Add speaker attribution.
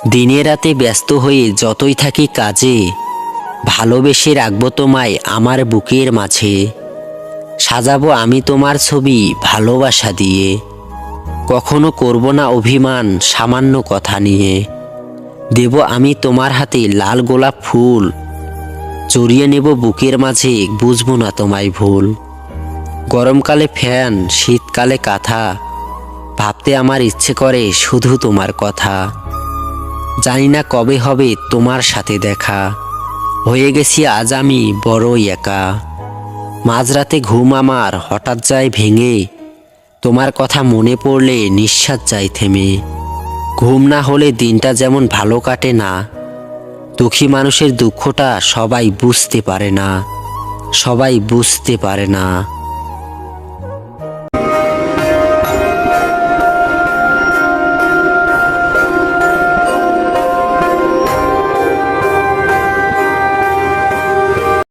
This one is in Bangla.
Speaker 1: দিনে রাতে ব্যস্ত হয়ে যতই থাকি কাজে, ভালোবেসে রাখবো তোমায় আমার বুকের মাঝে। সাজাবো আমি তোমার ছবি ভালোবাসা দিয়ে, কখনো করব না অভিমান সামান্য কথা নিয়ে। দেব আমি তোমার হাতে লাল গোলাপ ফুল, জড়িয়ে নেব বুকের মাঝে, বুঝবো না তোমায় ভুল। গরমকালে ফ্যান, শীতকালে কাঁথা, ভাবতে আমার ইচ্ছে করে শুধু তোমার কথা। জানি না কবে হবে তোমার সাথে দেখা, হয়ে গেছি আজ আমি বড়ই একা। মাঝরাতে ঘুম আমার হঠাৎ যায় ভেঙে, তোমার কথা মনে পড়লে নিঃশ্বাস যায় থেমে। ঘুম না হলে দিনটা যেমন ভালো কাটে না, দুঃখী মানুষের দুঃখটা সবাই বুঝতে পারে না, সবাই বুঝতে পারে না।